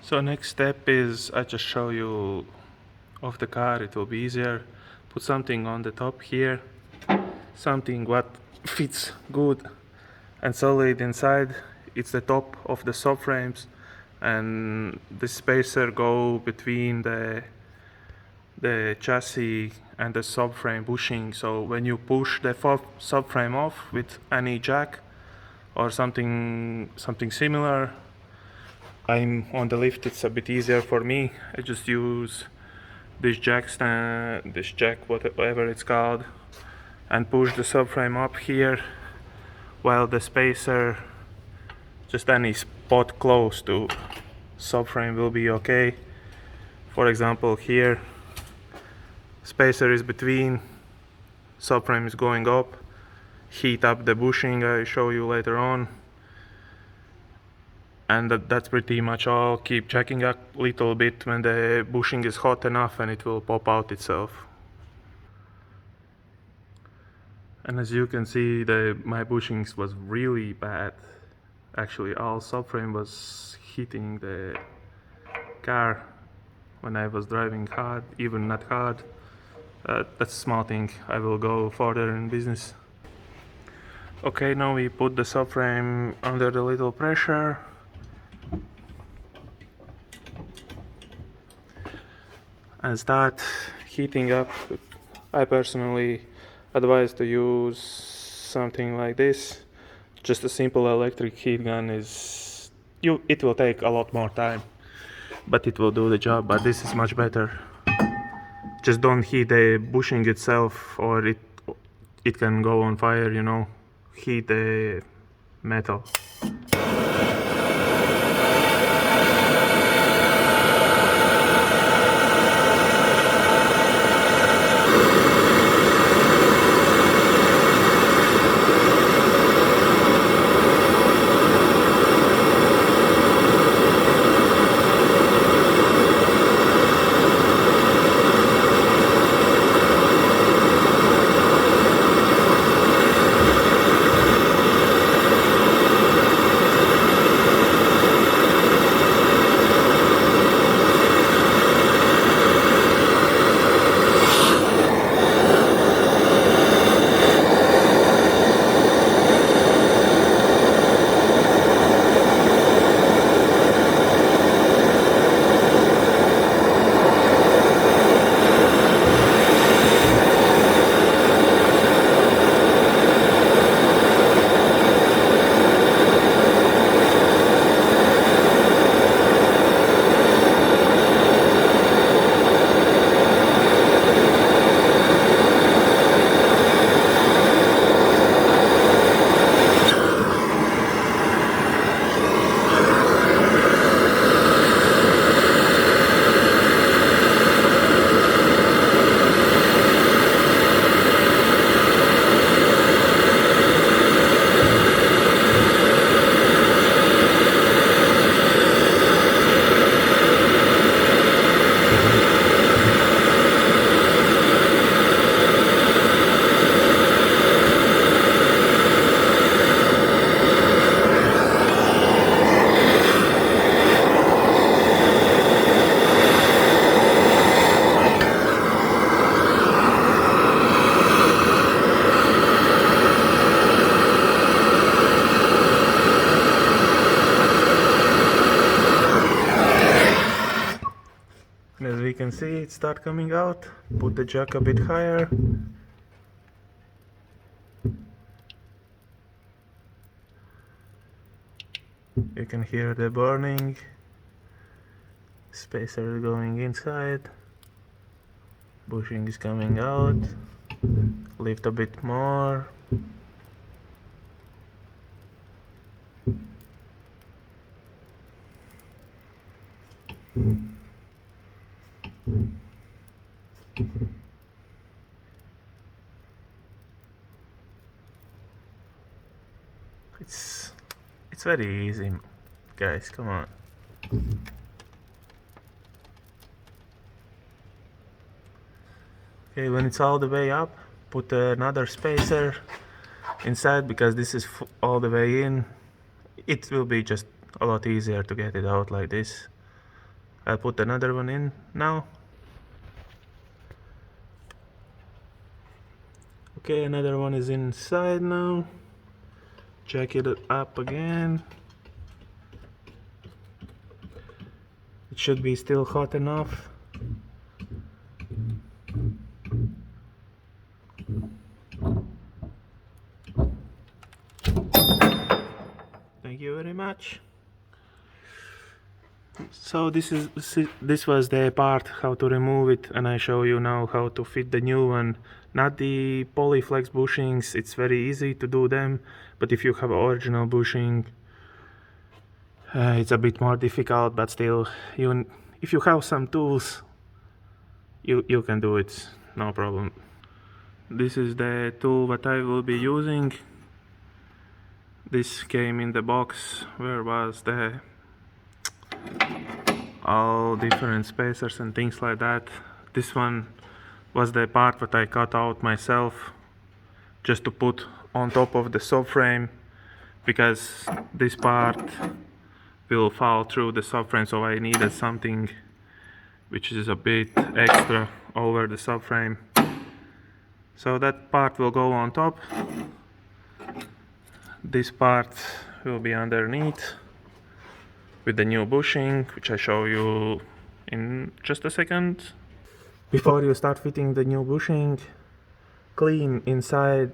So next step is I just show you of the car, it will be easier. Put something on the top here, something what fits good and solid inside. It's the top of the subframes, and the spacer go between the chassis and the subframe bushing. So when you push the subframe off with any jack or something similar, I'm on the lift, it's a bit easier for me. I just use this jack stand, this jack, whatever it's called, and push the subframe up here, while the spacer, just any spot close to subframe will be okay. For example, here, spacer is between, subframe is going up, heat up the bushing, I show you later on. And that's pretty much all. Keep checking a little bit when the bushing is hot enough and it will pop out itself. And as you can see, my bushings was really bad. Actually, all subframe was hitting the car when I was driving hard, even not hard. That's a small thing, I will go further in business. Okay, now we put the subframe under the little pressure. And start heating up. I personally advise to use something like this. Just a simple electric heat gun it will take a lot more time, but it will do the job. But this is much better. Just don't heat the bushing itself, or it can go on fire, you know. Heat the metal. As we can see, it start coming out. Put the jack a bit higher. You can hear the burning. Spacer is going inside. Bushing is coming out. Lift a bit more. It's very easy, guys, come on. Okay, when it's all the way up, put another spacer inside, because this is all the way in. It will be just a lot easier to get it out like this. I'll put another one in now. Okay, another one is inside now. Check it up again. It should be still hot enough. Thank you very much. So this was the part how to remove it, and I show you now how to fit the new one. Not the polyflex bushings, it's very easy to do them, but if you have original bushing, it's a bit more difficult, but still, if you have some tools, you can do it, no problem. This is the tool that I will be using. This came in the box where was the all different spacers and things like that. This one was the part that I cut out myself just to put on top of the subframe, because this part will fall through the subframe, so I needed something which is a bit extra over the subframe. So that part will go on top. This part will be underneath with the new bushing, which I show you in just a second. Before you start fitting the new bushing, clean inside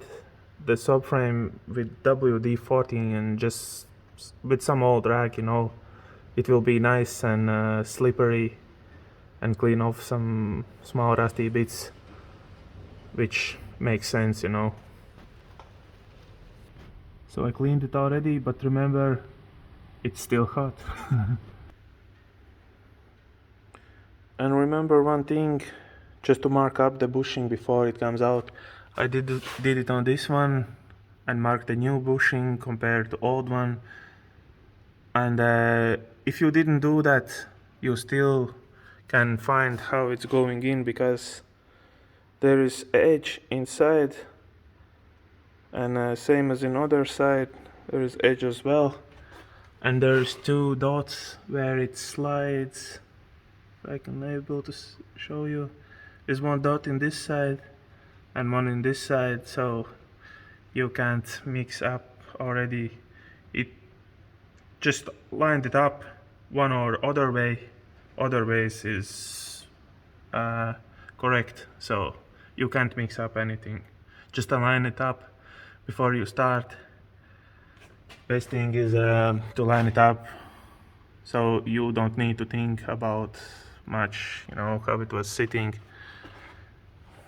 the subframe with WD-40 and just with some old rag, it will be nice and slippery, and clean off some small rusty bits, which makes sense, So I cleaned it already, but remember, it's still hot. And remember one thing, just to mark up the bushing before it comes out. I did it on this one and marked the new bushing compared to old one. And if you didn't do that, you still can find how it's going in, because there is edge inside, and same as in other side, there is edge as well. And there's two dots where it slides. If I can able to show you, there's one dot in this side and one in this side, so you can't mix up already. It just lined it up one or other way. Other ways is correct, so you can't mix up anything. Just align it up before you start. Best thing is to line it up so you don't need to think about much, how it was sitting.